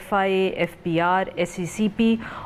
FIA, FBR, SCCP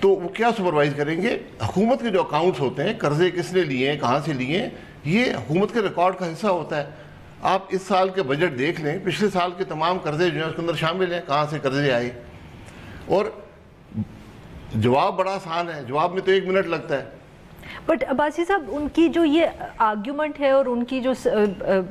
تو وہ کیا سپروائز کریں گے؟ حکومت کے جو اکاؤنٹس ہوتے ہیں، قرضے کس نے لیے ہیں، کہاں سے لیے ہیں، یہ حکومت کے ریکارڈ کا حصہ ہوتا ہے. آپ اس سال کے بجٹ دیکھ لیں، پچھلے سال کے تمام قرضے جو ہیں اس کے اندر شامل ہیں، کہاں سے قرضے آئے. اور جواب بڑا آسان ہے، جواب میں تو 1 منٹ لگتا ہے. بٹ عباسی صاحب، ان کی جو یہ آرگیومنٹ ہے اور ان کی جو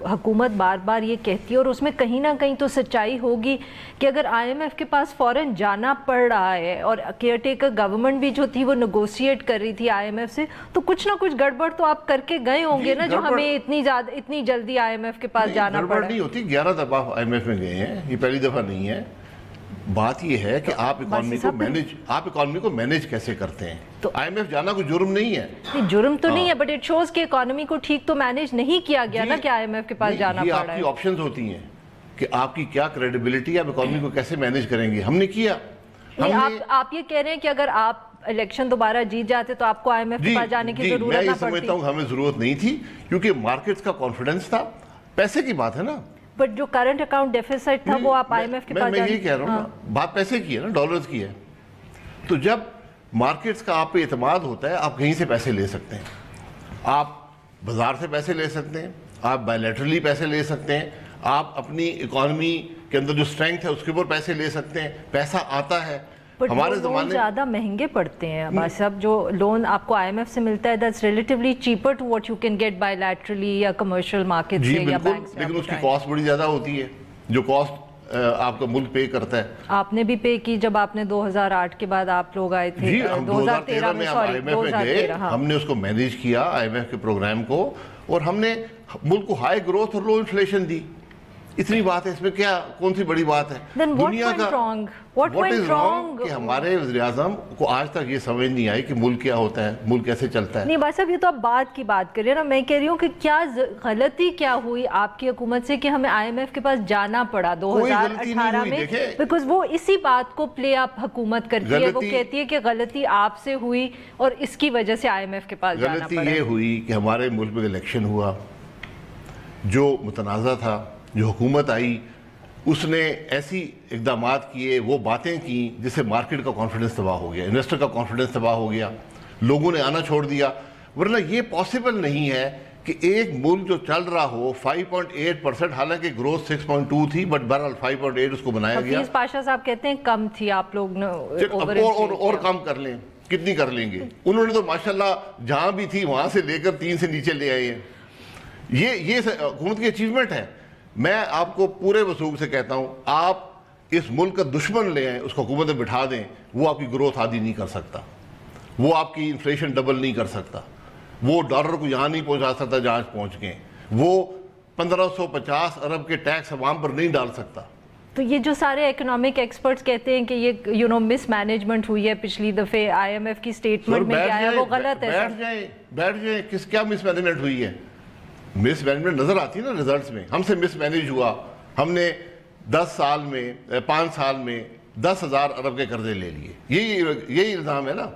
حکومت بار بار یہ کہتی ہے، اور اس میں کہیں نہ کہیں تو سچائی ہوگی کہ اگر آئی ایم ایف کے پاس فوراً جانا پڑ رہا ہے، اور کیئر ٹیکر گورنمنٹ بھی جو تھی وہ نیگوشیٹ کر رہی تھی آئی ایم ایف سے، تو کچھ نہ کچھ گڑبڑ تو آپ کر کے گئے ہوں گے نا، جو ہمیں اتنی جلدی آئی ایم ایف کے پاس جانا پڑا. گڑبڑ نہیں ہوتی، 11 دفعہ آئی ایم ایف میں گئے ہیں، یہ پہلی دفعہ نہیں ہے. بات یہ ہے کہ آپ اکانومی کو مینیج کیسے کرتے ہیں. تو آئی ایم ایف جانا کوئی جرم نہیں ہے. جرم تو نہیں ہے، بٹ اٹ شوز کہ اکانومی کو ٹھیک تو مینیج نہیں کیا گیا نا، کہ آئی ایم ایف کے پاس جانا پڑ رہا ہے. یہ آپ کی آپشنز ہوتی ہیں کہ آپ کی کیا کریڈیبلٹی ہے، آپ اکانومی کو کیسے مینیج کریں گے. ہم نے کیا. آپ یہ کہہ رہے ہیں کہ اگر آپ الیکشن دوبارہ جیت جاتے تو آپ کو آئی ایم ایف کے پاس جانے کی ضرورت نہ پڑتی. میں یہ سمجھتا ہوں ہمیں ضرورت نہیں تھی، کیونکہ مارکیٹس کا کانفیڈنس تھا. پیسے کی بات ہے نا. بٹ جو کرنٹ اکاؤنٹ ڈیفیسٹ تھا وہ آپ آئی ایم ایف کے پاس میں یہ کہہ رہا ہوں، بات پیسے کی ہے نا، ڈالرز کی ہے. تو جب مارکیٹس کا آپ پہ اعتماد ہوتا ہے، آپ کہیں سے پیسے لے سکتے ہیں. آپ بازار سے پیسے لے سکتے ہیں، آپ بائیلیٹرلی پیسے لے سکتے ہیں، آپ اپنی اکانومی کے اندر جو اسٹرینگتھ ہے اس کے اوپر پیسے لے سکتے ہیں. پیسہ آتا ہے. ہمارے زمانے زیادہ مہنگے پڑتے ہیں عباس صاحب. جو لون آپ کو آئی ایم ایف سے ملتا ہے that's relatively cheaper to what you can get bilaterally یا commercial market سے یا بینک سے. لیکن اس کی کاسٹ بڑی زیادہ ہوتی ہے، جو کاسٹ آپ کا ملک پے کرتا ہے. آپ نے بھی پے کی جب آپ نے 2008 کے بعد آپ لوگ آئے تھے. 2013 میں آئی ایم ایف میں گئے، ہم نے اس کو مینیج کیا آئی ایم ایف کے پروگرام کو، اور ہم نے ملک کو ہائی گروتھ اور لو انفلیشن دی. اتنی بات ہے اس میں، کیا کون سی بڑی بات ہے. دنیا کا what went wrong کہ ہمارے وزیر اعظم کو آج تک یہ سمجھ نہیں آئی کہ ملک کیا ہوتا ہے، ملک کیسے چلتا ہے. نہیں بھائی صاحب، یہ تو آپ بات کی بات کر رہے ہیں نا. میں کہہ رہی ہوں کہ کیا غلطی کیا ہوئی آپ کی حکومت سے کہ ہمیں آئی ایم ایف کے پاس جانا پڑا 2018 میں، بیکاز وہ اسی بات کو پلے اپ حکومت کرتی ہے. وہ کہتی ہے کہ غلطی آپ سے ہوئی اور اس کی وجہ سے آئی ایم ایف کے پاس جانا پڑا. غلطی یہ ہوئی کہ ہمارے ملک میں الیکشن ہوا جو متنازع تھا. جو حکومت آئی اس نے ایسی اقدامات کیے، وہ باتیں کی جس سے مارکیٹ کا کانفیڈنس تباہ ہو گیا، انویسٹر کا کانفیڈنس تباہ ہو گیا، لوگوں نے آنا چھوڑ دیا. ورنہ یہ پاسبل نہیں ہے کہ ایک ملک جو چل رہا ہو 5.8%، حالانکہ گروتھ 6.2 تھی، بٹ بہرحال 5.8 اس کو بنایا گیا. حفیظ پاشا صاحب کہتے ہیں کم تھی، آپ لوگ اور کم کر لیں. کتنی کر لیں گے؟ انہوں نے تو ماشاءاللہ جہاں بھی تھی وہاں سے لے کر 3 سے نیچے لے آئے ہیں. یہ حکومت کی اچیومنٹ ہے. میں آپ کو پورے وثوق سے کہتا ہوں، آپ اس ملک کا دشمن لے آئیں، اس کو حکومت میں بٹھا دیں، وہ آپ کی گروتھ آدھی نہیں کر سکتا، وہ آپ کی انفلیشن ڈبل نہیں کر سکتا، وہ ڈالر کو یہاں نہیں پہنچا سکتا جہاں پہنچ گئے، وہ 1550 ارب کے ٹیکس عوام پر نہیں ڈال سکتا. تو یہ جو سارے اکنامک ایکسپرٹس کہتے ہیں کہ یہ مس مینجمنٹ ہوئی ہے پچھلی دفعہ آئی ایم ایف کی سٹیٹمنٹ میں کیا ہے وہ غلط ہے. بیٹھ جائیں. کیا مس مینجمنٹ ہوئی ہے؟ مس مینجمنٹ نظر آتی ہے نا ریزلٹس میں. ہم سے مس مینیج ہوا. ہم نے 5 سال میں 10,000 ارب کے قرضے لے لیے. یہی الزام ہے نا.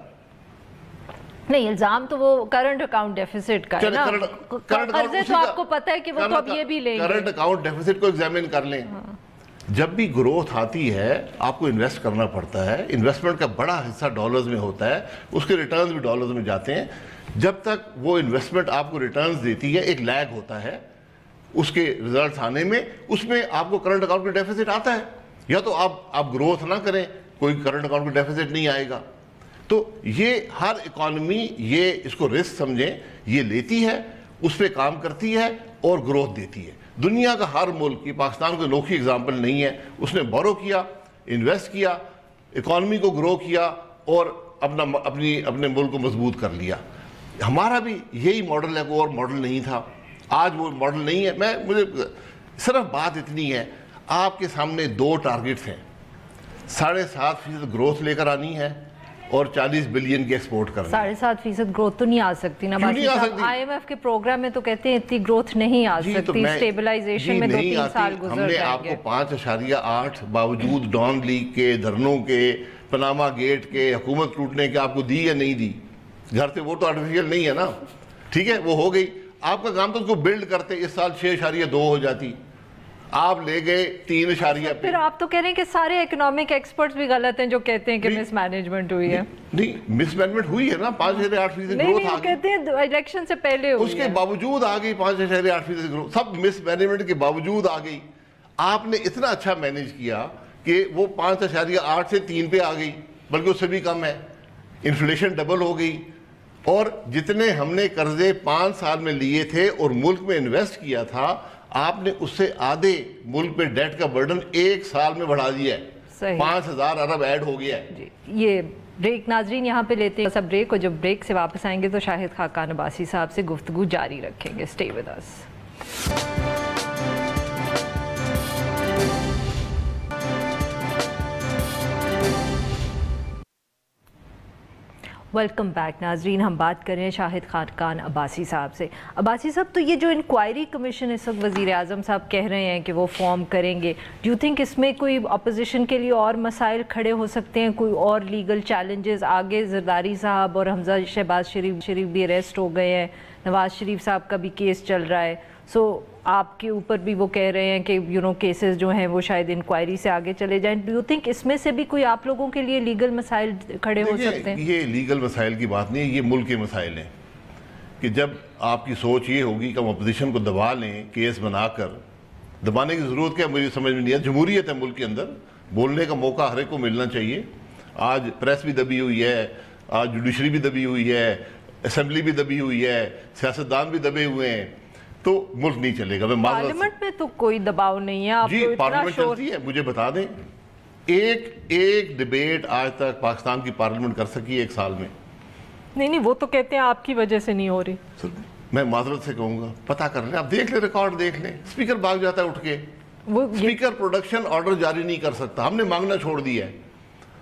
نہیں، الزام تو وہ کرنٹ اکاؤنٹ ڈیفیسٹ کا ہے نا. قرضے تو آپ کو پتہ ہے کہ وہ تو اب یہ بھی لیں گے. کرنٹ اکاؤنٹ ڈیفیسٹ کو ایگزامن کر لیں. جب بھی گروتھ آتی ہے آپ کو انویسٹ کرنا پڑتا ہے. انویسٹمنٹ کا بڑا حصہ ڈالرز میں ہوتا ہے، اس کے ریٹرنز بھی ڈالرز میں جاتے ہیں. جب تک وہ انویسٹمنٹ آپ کو ریٹرنز دیتی ہے، ایک لیگ ہوتا ہے اس کے ریزلٹس آنے میں، اس میں آپ کو کرنٹ اکاؤنٹ کا ڈیفیسٹ آتا ہے. یا تو آپ گروتھ نہ کریں، کوئی کرنٹ اکاؤنٹ کا ڈیفیسٹ نہیں آئے گا. تو یہ ہر اکانومی اس کو رسک سمجھیں، یہ لیتی ہے، اس پہ کام کرتی ہے اور گروتھ دیتی ہے. دنیا کا ہر ملک، یہ پاکستان کوئی انوکھی اگزامپل نہیں ہے، اس نے بورو کیا، انویسٹ کیا، اکانومی کو گرو کیا اور اپنے ملک کو مضبوط کر لیا. ہمارا بھی یہی ماڈل ہے، کوئی اور ماڈل نہیں تھا. آج وہ ماڈل نہیں ہے. مجھے صرف بات اتنی ہے، آپ کے سامنے 2 ٹارگٹس ہیں. 7.5% گروتھ لے کر آنی ہے اور 40 بلین کی ایکسپورٹ کرنی. 7.5% گروتھ تو نہیں آ سکتی نا. آئی ایم ایف کے پروگرام میں تو کہتے ہیں اتنی گروتھ نہیں آ سکتی. اسٹیبلائزیشن میں 2-3 سال گزر جائیں گے. ہم نے آپ کو 5.8 باوجود ڈان لیگ کے دھرنوں کے، پناما گیٹ کے، حکومت ٹوٹنے کے آپ کو دی یا نہیں دی؟ گھر سے وہ تو آرٹیفیشل نہیں ہے نا. ٹھیک ہے، وہ ہو گئی. آپ کا کام تو اس کو بلڈ کرتے. اس سال 6.2 ہو جاتی. آپ لے گئے 3.5 پھر آپ تو کہہ رہے ہیں کہ سارے اکنامک ایکسپرٹس بھی غلط ہیں جو کہتے ہیں کہ مس مینجمنٹ ہوئی ہے. نہیں مس مینجمنٹ ہوئی ہے نا, 5.8% گروتھ آ گئی. کہتے ہیں الیکشن سے پہلے ہوئی ہے, اس کے باوجود آ گئی 5.8% گروتھ, سب مس مینجمنٹ کے باوجود آ گئی. آپ نے اتنا اچھا مینیج کیا کہ وہ 5.8 سے 3 پہ آ گئی, بلکہ اس سے بھی کم ہے. انفلیشن ڈبل ہو گئی, اور جتنے ہم نے قرضے 5 سال میں لیے تھے اور ملک میں انویسٹ کیا تھا, آپ نے اس سے آدھے ملک پہ ڈیٹ کا برڈن 1 سال میں بڑھا دیا ہے. 5,000 ارب ایڈ ہو گیا ہے. یہ بریک ناظرین یہاں پہ لیتے ہیں سب بریک, اور جب بریک سے واپس آئیں گے تو شاہد خاقان عباسی صاحب سے گفتگو جاری رکھیں گے. Stay with us. Welcome back ناظرین, ہم بات کر رہے ہیں شاہد خاقان عباسی صاحب سے. عباسی صاحب, تو یہ جو انکوائری کمیشن اس وقت وزیر اعظم صاحب کہہ رہے ہیں کہ وہ فارم کریں گے, ڈو یو تھنک اس میں کوئی اپوزیشن کے لیے اور مسائل کھڑے ہو سکتے ہیں, کوئی اور لیگل چیلنجز آگے؟ زرداری صاحب اور حمزہ شہباز شریف بھی اریسٹ ہو گئے ہیں, نواز شریف صاحب کا بھی کیس چل رہا ہے, سو آپ کے اوپر بھی وہ کہہ رہے ہیں کہ کیسز جو ہیں وہ شاید انکوائری سے آگے چلے جائیں. ڈو یو تھنک اس میں سے بھی کوئی آپ لوگوں کے لیے لیگل مسائل کھڑے ہو سکتے ہیں؟ یہ لیگل مسائل کی بات نہیں ہے, یہ ملک کے مسائل ہیں. کہ جب آپ کی سوچ یہ ہوگی کہ ہم اپوزیشن کو دبا لیں, کیس بنا کر, دبانے کی ضرورت کیا مجھے سمجھ میں نہیں ہے. جمہوریت ہے ملک کے اندر, بولنے کا موقع ہر ایک کو ملنا چاہیے. آج پریس بھی دبی ہوئی ہے, آج جوڈیشری بھی دبی ہوئی ہے, اسمبلی بھی دبی ہوئی ہے, سیاستدان بھی دبے ہوئے ہیں, تو ملک نہیں چلے گا. پارلیمنٹ میں تو کوئی دباؤ نہیں ہے. جی پارلیمنٹ چلتی ہے, مجھے بتا دیں ایک ڈیبیٹ آج تک پاکستان کی پارلیمنٹ کر سکی 1 سال میں؟ نہیں, وہ تو کہتے ہیں آپ کی وجہ سے نہیں ہو رہی. میں معذرت سے کہوں گا, پتہ کر لیں, آپ دیکھ لیں, ریکارڈ دیکھ لیں. اسپیکر بھاگ جاتا ہے اٹھ کے, اسپیکر پروڈکشن آرڈر جاری نہیں کر سکتا. ہم نے مانگنا چھوڑ دیا ہے,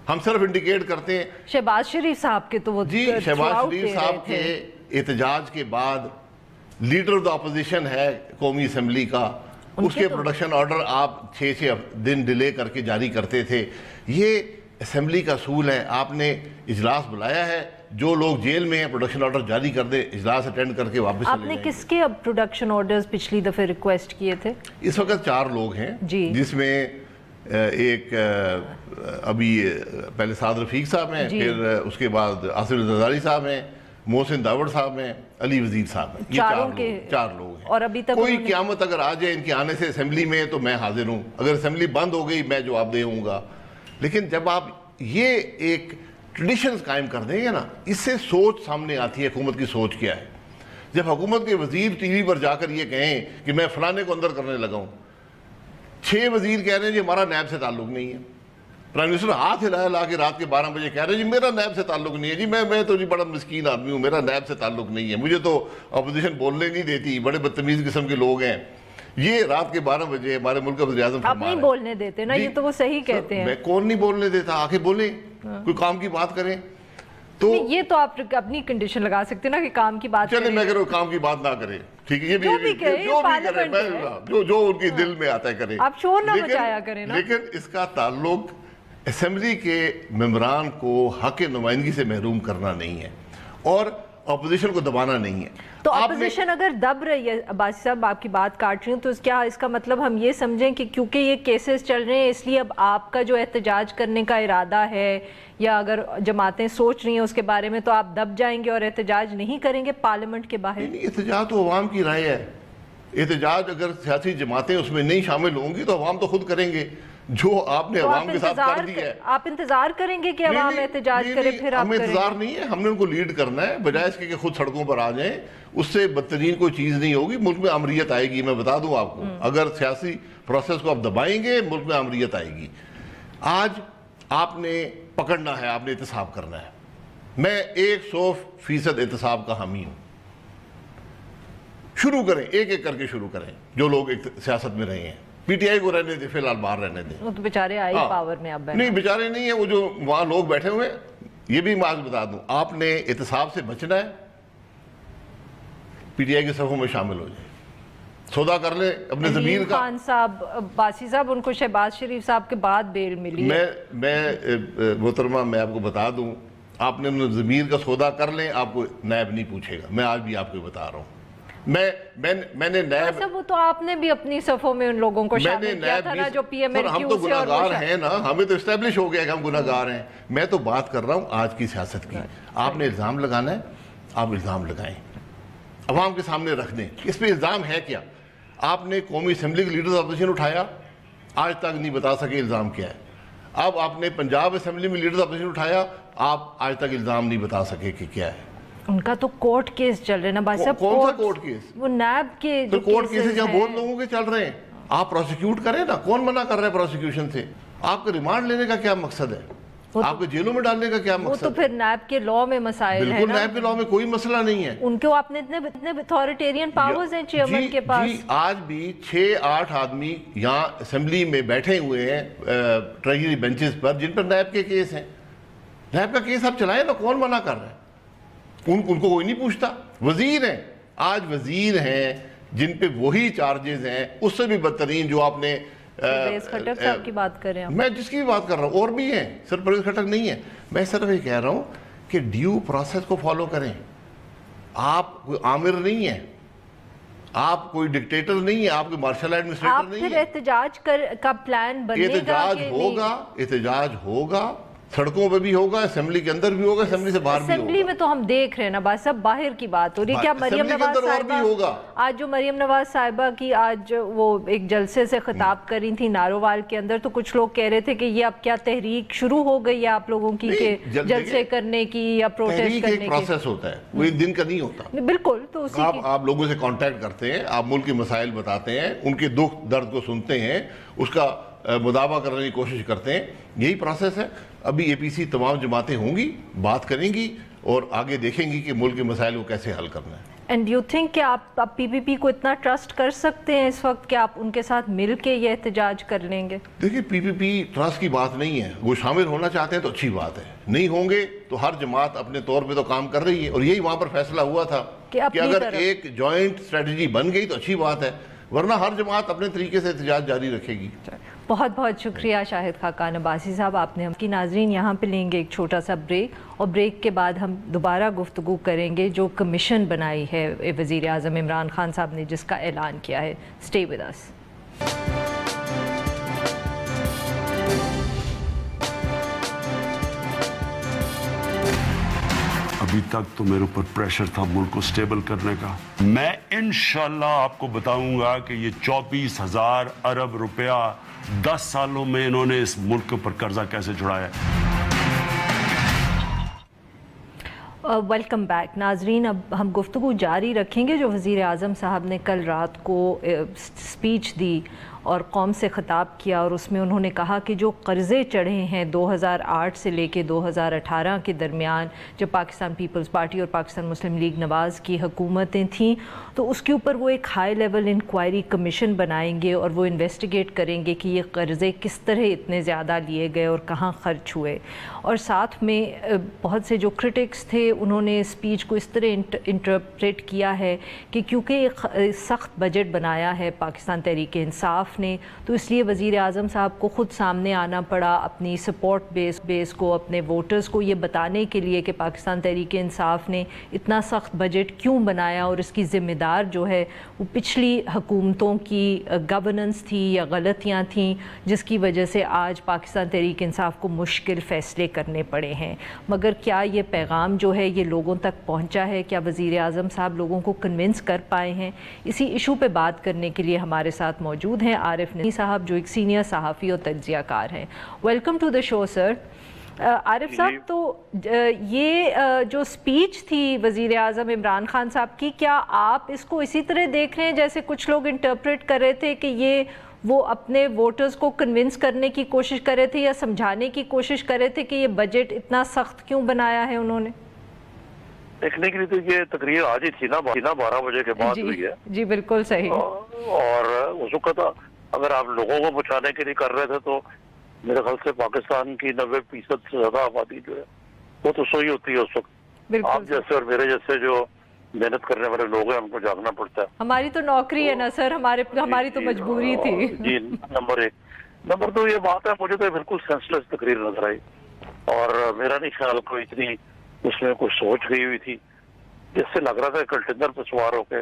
ہم صرف انڈیکیٹ کرتے ہیں. شہباز شریف صاحب کے تو وہ جی شہباز شریف صاحب کے احتجاج کے بعد لیڈر آف دا اپوزیشن ہے قومی اسمبلی کا, اس کے پروڈکشن آرڈر آپ 6 دن ڈیلے کر کے جاری کرتے تھے. یہ اسمبلی کا اصول ہے. آپ نے اجلاس بلایا ہے, جو لوگ جیل میں ہیں پروڈکشن آرڈر جاری کر دے, اجلاس اٹینڈ کر کے واپس چلے جائیں. آپ نے کس کے اب پروڈکشن آرڈرز پچھلی دفعہ ریکویسٹ کیے تھے؟ اس وقت 4 لوگ ہیں, جس میں ایک ابھی پہلے سعد رفیق صاحب ہیں, پھر اس کے بعد آصف زرداری صاحب ہیں, محسن داوڑ صاحب ہیں, علی وزیر صاحب ہیں. یہ 4 لوگ ہیں. اور ابھی تک کوئی قیامت اگر آ جائے ان کے آنے سے اسمبلی میں تو میں حاضر ہوں. اگر اسمبلی بند ہو گئی میں جواب دے ہوں گا. لیکن جب آپ یہ ایک ٹریڈیشنز قائم کر دیں گے نا, اس سے سوچ سامنے آتی ہے حکومت کی سوچ کیا ہے. جب حکومت کے وزیر ٹی وی پر جا کر یہ کہیں کہ میں فلانے کو اندر کرنے لگا ہوں, 6 وزیر کہہ رہے ہیں جی ہمارا نیب سے تعلق نہیں ہے. پرائم منسٹر ہاتھ ہلا کے رات کے 12 بجے کہہ رہے ہیں جی میرا نیب سے تعلق نہیں ہے, جی میں تو جی بڑا مسکین آدمی ہوں, میرا نیب سے تعلق نہیں ہے, مجھے تو اپوزیشن بولنے نہیں دیتی, بڑے بدتمیز قسم کے لوگ ہیں. یہ رات کے 12 بجے ہمارے ملک کا وزیر اعظم آپ نہیں بولنے دیتے نا, یہ تو وہ صحیح کہتے ہیں. میں کون نہیں بولنے دیتا, آ کے بولیں, کوئی کام کی بات کریں. تو یہ تو آپ اپنی کنڈیشن لگا سکتے نا کہ کام کی بات چلیں, میں کہوں کام کی بات نہ کریں, ٹھیک ہے, یہ بھی جو ان کی دل میں آتا ہے کریں, آپ شور نہ مچایا کریں نا. لیکن اس کا تعلق اسمبلی کے ممبران کو حق نمائندگی سے محروم کرنا نہیں ہے اور اپوزیشن کو دبانا نہیں ہے. تو اپوزیشن اگر دب رہی ہے, عباسی صاحب آپ کی بات کاٹ رہی ہوں, تو کیا اس کا مطلب ہم یہ سمجھیں کہ کیونکہ یہ کیسز چل رہے ہیں اس لیے اب آپ کا جو احتجاج کرنے کا ارادہ ہے, یا اگر جماعتیں سوچ رہی ہیں اس کے بارے میں, تو آپ دب جائیں گے اور احتجاج نہیں کریں گے پارلیمنٹ کے باہر؟ نہیں, احتجاج تو عوام کی رائے ہے. احتجاج اگر سیاسی جماعتیں اس میں نہیں شامل ہوں گی تو عوام تو خود کریں گے, جو آپ نے عوام کے ساتھ کر دیا ہے. آپ انتظار کریں گے کہ عوام احتجاج کرے پھر آپ کریں؟ ہمیں انتظار نہیں ہے, ہم نے ان کو لیڈ کرنا ہے, بجائے اس کے کہ خود سڑکوں پر آ جائیں. اس سے بدترین کوئی چیز نہیں ہوگی, ملک میں امریت آئے گی. میں بتا دوں آپ کو, اگر سیاسی پروسیس کو آپ دبائیں گے ملک میں امریت آئے گی. آج آپ نے پکڑنا ہے, آپ نے احتساب کرنا ہے. میں 100% احتساب کا حامی ہوں. شروع کریں, ایک کر کے شروع کریں. جو لوگ سیاست میں رہے ہیں, پی ٹی آئی کو رہنے دیں, فی الحال باہر رہنے دیں. وہ تو بیچارے آئی پاور میں اب نہیں, بیچارے نہیں ہیں, وہ جو وہاں لوگ بیٹھے ہوئے ہیں. یہ بھی میں آج بتا دوں, آپ نے احتساب سے بچنا ہے, پی ٹی آئی کے صفوں میں شامل ہو جائیں, سودا کر لیں اپنے ضمیر کا. خان صاحب, عباسی صاحب, ان کو شہباز شریف صاحب کے بعد بیل ملی. میں محترمہ, میں آپ کو بتا دوں, آپ نے اپنے ضمیر کا سودا کر لیں, آپ کو نیب نہیں پوچھے گا. میں آج بھی آپ کو بتا رہا ہوں. میں نے نیب سب وہ تو آپ نے بھی اپنی صفوں میں ان لوگوں کو شامل کیا تھا نا جو پی ایم ایل ہم کیو تو سے گناہگار ہیں نا, ہمیں تو اسٹیبلش ہو گیا کہ ہم گناہگار ہیں. میں تو بات کر رہا ہوں آج کی سیاست کی. آپ نے الزام لگانا ہے, آپ الزام لگائیں, عوام کے سامنے رکھ دیں. اس پہ الزام ہے کیا؟ آپ نے قومی اسمبلی کے لیڈرز اپوزیشن اٹھایا, آج تک نہیں بتا سکے الزام کیا ہے. اب آپ نے پنجاب اسمبلی میں لیڈرز اپوزیشن اٹھایا, آپ آج تک الزام نہیں بتا سکے کہ کیا ہے. ان کا تو کورٹ کیس چل رہے ہیں نا بھائی صاحب. کون سا کورٹ کیس؟ وہ نیب کے تو کورٹ کیسز جہاں بہت لوگوں کے چل رہے ہیں, آپ پروسیکیوٹ کریں نا. کون منع کر رہا ہے پروسیکیوشن سے؟ آپ کا ریمانڈ لینے کا کیا مقصد ہے؟ آپ کو جیلوں میں ڈالنے کا کیا مقصد ہے؟ وہ تو پھر نیب کے لاء میں مسائل ہیں. بالکل نیب کے لاء میں کوئی مسئلہ نہیں ہے. ان کو آپ نے اتنے اتھارٹیرین پاورز ہیں چیئرمین کے پاس. جی آج بھی 6-8 آدمی یہاں اسمبلی میں بیٹھے ہوئے ہیں ٹریجری بینچز پر جن پر نیب کے کیس ہیں. نیب کا کیس آپ چلائیں نا, کون منع کر رہے ہیں؟ ان کو کوئی نہیں پوچھتا. وزیر ہیں, آج وزیر ہیں جن پہ وہی چارجز ہیں, اس سے بھی بدترین جو آپ نے پرویز خٹک صاحب کی بات کر رہے ہیں. میں جس کی بھی بات کر رہا ہوں, اور بھی ہیں, صرف پرویز خٹک نہیں ہے. میں صرف یہ کہہ رہا ہوں کہ ڈیو پروسیس کو فالو کریں. آپ کوئی آمر نہیں ہیں, آپ کوئی ڈکٹیٹر نہیں ہے, آپ کوئی مارشل ایڈمنسٹریٹر نہیں ہے. آپ پھر احتجاج کا پلان بنے گا. احتجاج ہوگا, سڑکوں پہ بھی ہوگا, اسمبلی کے اندر بھی ہوگا, اسمبلی سے باہر بھی ہوگا. اسمبلی میں تو ہم دیکھ رہے ہیں نا بھائی صاحب, باہر کی بات ہو رہی ہے. کیا مریم نواز صاحبہ آج جو مریم نواز صاحبہ کی آج وہ ایک جلسے سے خطاب کر رہی تھی نارووال کے اندر, تو کچھ لوگ کہہ رہے تھے کہ یہ اب کیا تحریک شروع ہو گئی ہے آپ لوگوں کی کہ جلسے کرنے کی یا پروٹیسٹ کرنے کی؟ ایک پروسیس ہوتا ہے, وہ ایک دن کا نہیں ہوتا. بالکل. تو اسی آپ لوگوں سے کانٹیکٹ کرتے ہیں, آپ ملک کے مسائل بتاتے ہیں, ان کے دکھ درد کو سنتے ہیں, اس کا مداوع کرنے کی کوشش کرتے ہیں. یہی پروسیس ہے. ابھی اے پی سی تمام جماعتیں ہوں گی, بات کریں گی اور آگے دیکھیں گی کہ ملک کے مسائل کو کیسے حل کرنا ہے. اینڈ یو تھنک کہ آپ پی پی پی کو اتنا ٹرسٹ کر سکتے ہیں اس وقت کہ آپ ان کے ساتھ مل کے یہ احتجاج کر لیں گے؟ دیکھیے پی پی پی ٹرسٹ کی بات نہیں ہے. وہ شامل ہونا چاہتے ہیں تو اچھی بات ہے, نہیں ہوں گے تو ہر جماعت اپنے طور پہ تو کام کر رہی ہے. اور یہی وہاں پر فیصلہ ہوا تھا کہ اگر ایک جوائنٹ اسٹریٹجی بن گئی تو اچھی بات ہے, ورنہ ہر جماعت اپنے طریقے سے احتجاج جاری رکھے گی. بہت بہت شکریہ شاہد خاقان عباسی صاحب. آپ نے ہم کی ناظرین یہاں پہ لیں گے ایک چھوٹا سا بریک, اور بریک کے بعد ہم دوبارہ گفتگو کریں گے جو کمیشن بنائی ہے وزیر اعظم عمران خان صاحب نے, جس کا اعلان کیا ہے. Stay with us. ابھی تک تو میرے اوپر پریشر تھا ملک کو سٹیبل کرنے کا. میں انشاءاللہ آپ کو بتاؤں گا کہ یہ 24,000 ارب روپیہ 10 سالوں میں انہوں نے اس ملک پر قرضہ کیسے چھڑایا. ویلکم بیک ناظرین. اب ہم گفتگو جاری رکھیں گے جو وزیر اعظم صاحب نے کل رات کو اسپیچ دی اور قوم سے خطاب کیا, اور اس میں انہوں نے کہا کہ جو قرضے چڑھے ہیں 2008 سے لے کے 2018 کے درمیان جب پاکستان پیپلز پارٹی اور پاکستان مسلم لیگ نواز کی حکومتیں تھیں, تو اس کے اوپر وہ ایک ہائی لیول انکوائری کمیشن بنائیں گے اور وہ انویسٹیگیٹ کریں گے کہ یہ قرضے کس طرح اتنے زیادہ لیے گئے اور کہاں خرچ ہوئے. اور ساتھ میں بہت سے جو کرٹکس تھے انہوں نے اسپیچ کو اس طرح انٹرپریٹ کیا ہے کہ کیونکہ ایک سخت بجٹ بنایا ہے پاکستان تحریک انصاف نے, تو اس لیے وزیر اعظم صاحب کو خود سامنے آنا پڑا اپنی سپورٹ بیس کو, اپنے ووٹرز کو یہ بتانے کے لیے کہ پاکستان تحریک انصاف نے اتنا سخت بجٹ کیوں بنایا, اور اس کی ذمہ دار جو ہے وہ پچھلی حکومتوں کی گورننس تھی یا غلطیاں تھیں جس کی وجہ سے آج پاکستان تحریک انصاف کو مشکل فیصلے کرنے پڑے ہیں. مگر کیا یہ پیغام جو ہے یہ لوگوں تک پہنچا ہے؟ کیا وزیر اعظم صاحب لوگوں کو کنونس کر پائے ہیں؟ اسی ایشو پہ بات کرنے کے لیے ہمارے ساتھ موجود ہیں عارف ندوی صاحب جو ایک سینئر صحافی اور تجزیہ کار ہیں. ویلکم ٹو دا شو سر. عارف صاحب, تو یہ جو سپیچ تھی وزیر اعظم عمران خان صاحب کی, کیا آپ اس کو اسی طرح دیکھ رہے ہیں جیسے کچھ لوگ انٹرپریٹ کر رہے تھے کہ یہ وہ اپنے ووٹرز کو کنونس کرنے کی کوشش کر رہے تھے یا سمجھانے کی کوشش کر رہے تھے کہ یہ بجٹ اتنا سخت کیوں بنایا ہے انہوں نے؟ دیکھنے کے لیے تو یہ تقریر آج ہی تھی نا 12 بجے کے بعد ہوئی ہے. جی بالکل صحیح. اور اس وقت اگر آپ لوگوں کو پہنچانے کے لیے کر رہے تھے تو میرے خیال سے پاکستان کی 90% سے زیادہ آبادی جو ہے وہ تو سوئی ہوتی ہے اس وقت. آپ جیسے اور میرے جیسے جو محنت کرنے والے لوگ ہیں ان کو جاگنا پڑتا ہے. ہماری تو نوکری ہے نا سر, ہماری تو مجبوری تھی. جی نمبر 1. نمبر 2 یہ بات ہے, مجھے تو بالکل سینسلیس تقریر نظر آئی, اور میرا نہیں خیال کوئی اتنی اس میں کوئی سوچ گئی ہوئی تھی. جس سے لگ رہا تھا کنٹینر پہ سوار ہو کے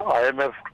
IMF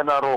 NRO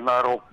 NRO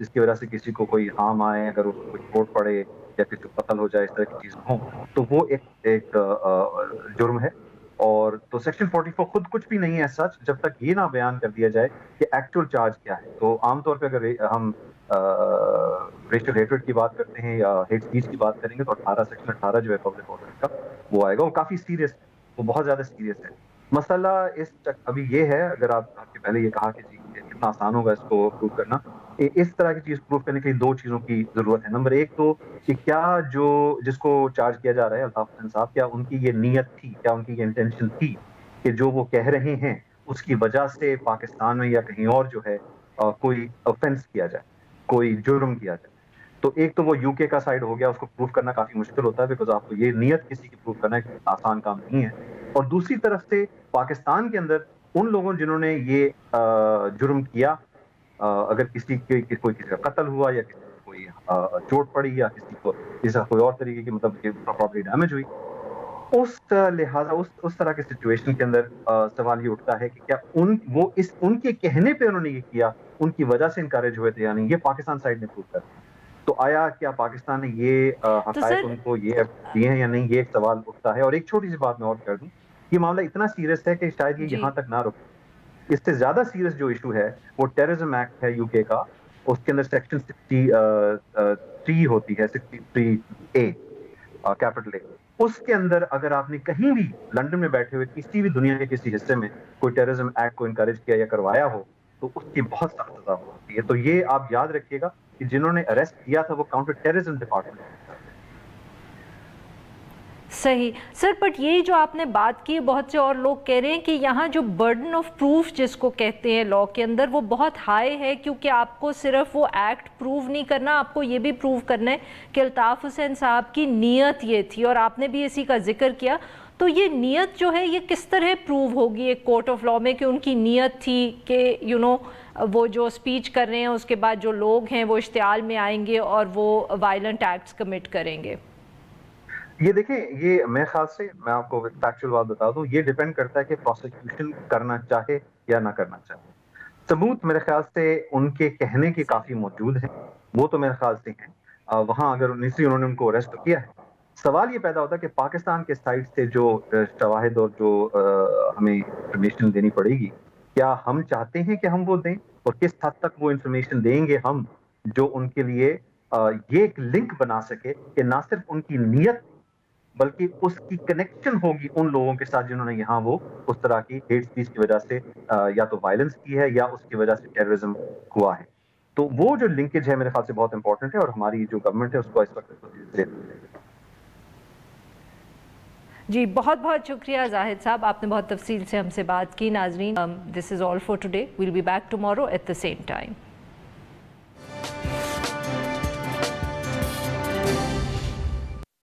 جس کی وجہ سے کسی کو کوئی ہارم آئے, اگر اس کو کوئی چوٹ پڑے یا کسی کو قتل ہو جائے, اس طرح کی چیزیں ہوں, تو وہ ایک جرم ہے. اور تو سیکشن 44 خود کچھ بھی نہیں ہے سچ, جب تک یہ نہ بیان کر دیا جائے کہ ایکچوئل چارج کیا ہے. تو عام طور پہ اگر ہم ریشل ہیٹریڈ کی بات کرتے ہیں یا ہیٹ اسپیچ کی بات کریں گے تو سیکشن 18 جو ہے پبلک آرڈر کا وہ آئے گا. وہ کافی سیریس ہے, وہ بہت زیادہ سیریس ہے. مسئلہ ابھی یہ ہے, اگر آپ کے پہلے یہ کہا کہ جی کتنا آسان ہوگا اس کو پروو کرنا, اس طرح کی چیز پروو کرنے کے لیے 2 چیزوں کی ضرورت ہے. نمبر 1 تو کہ کیا جس کو چارج کیا جا رہا ہے الطاف حسین صاحب, کیا ان کی یہ نیت تھی, کیا ان کی یہ انٹینشن تھی کہ جو وہ کہہ رہے ہیں اس کی وجہ سے پاکستان میں یا کہیں اور جو ہے کوئی آفینس کیا جائے, کوئی جرم کیا جائے. تو ایک تو وہ یو کے کا سائڈ ہو گیا, اس کو پروو کرنا کافی مشکل ہوتا ہے بیکاز آپ کو یہ نیت کسی کی پروو کرنا ایک آسان کام نہیں ہے. اور دوسری طرف سے پاکستان کے اندر ان لوگوں جنہوں نے یہ جرم کیا, اگر کسی کا قتل ہوا یا کسی کو کوئی چوٹ پڑی یا کسی کو کوئی اور طریقے کی مطلب پراپرٹی ڈیمیج ہوئی, اس لہٰذا اس طرح کے سچویشن کے اندر سوال یہ اٹھتا ہے کہ کیا ان کے کہنے پہ انہوں نے یہ کیا, ان کی وجہ سے انکریج ہوئے تھے, یعنی یہ پاکستان سائڈ نے پروو کر. تو آیا کیا پاکستان نے یہ حقائق ان کو یہ دیے ہیں یا نہیں, یہ ایک سوال اٹھتا ہے. اور ایک چھوٹی سی بات میں اور کر دوں, یہ معاملہ اتنا سیریس ہے کہ شاید یہ یہاں تک نہ رکے. اس سے زیادہ سیریس جو ایشو ہے وہ ٹیررزم ایکٹ ہے یو کے کا, اس کے اندر سیکشن 63 ہوتی ہے, 63A کیپٹل اے. اس کے اندر اگر آپ نے کہیں بھی لنڈن میں بیٹھے ہوئے کسی بھی دنیا کے کسی حصے میں کوئی ٹیررزم ایکٹ کو انکریج کیا یا کروایا ہو تو اس کی بہت سخت سزا ہوتی ہے. تو یہ آپ یاد رکھیے گا کہ جنہوں نے اریسٹ کیا تھا وہ کاؤنٹر ٹیررزم ڈپارٹمنٹ. صحیح سر, بٹ یہ جو آپ نے بات کی, بہت سے اور لوگ کہہ رہے ہیں کہ یہاں جو برڈن آف پروف جس کو کہتے ہیں لاء کے اندر وہ بہت ہائی ہے, کیونکہ آپ کو صرف وہ ایکٹ پروو نہیں کرنا, آپ کو یہ بھی پروو کرنا ہے کہ الطاف حسین صاحب کی نیت یہ تھی, اور آپ نے بھی اسی کا ذکر کیا. تو یہ نیت جو ہے یہ کس طرح پروو ہوگی ایک کورٹ آف لاء میں کہ ان کی نیت تھی کہ وہ جو اسپیچ کر رہے ہیں اس کے بعد جو لوگ ہیں وہ اشتعال میں آئیں گے اور وہ وائلنٹ ایکٹس کمٹ کریں گے. یہ دیکھیں, یہ میرے خیال سے میں آپ کو فیکچوئل بات بتا دوں, یہ ڈیپینڈ کرتا ہے کہ پروسیکیوشن کرنا چاہے یا نہ کرنا چاہے. ثبوت میرے خیال سے ان کے کہنے کے کافی موجود ہیں, وہ تو میرے خیال سے ہیں وہاں, اگر انہوں نے ان کو اریسٹ کیا ہے. سوال یہ پیدا ہوتا ہے کہ پاکستان کے سائڈ سے جو شواہد اور جو ہمیں انفارمیشن دینی پڑے گی, کیا ہم چاہتے ہیں کہ ہم وہ دیں, اور کس حد تک وہ انفارمیشن دیں گے ہم جو ان کے لیے یہ ایک لنک بنا سکے کہ نہ صرف ان کی نیت بلکہ اس کی کنیکشن ہوگی ان لوگوں کے ساتھ جنہوں نے یہاں وہ اس طرح کی ہیٹ اسپیچ کی وجہ سے یا تو وائلنس کی ہے یا اس کی وجہ سے ٹیررزم ہوا ہے. تو وہ جو لنکیج ہے میرے خیال سے بہت امپورٹنٹ ہے, اور ہماری جو گورنمنٹ ہے اس کو اس وقت جی بہت بہت شکریہ زاہد صاحب, آپ نے بہت تفصیل سے ہم سے بات کی. ناظرین, this is all for today, we'll be back tomorrow at the same time.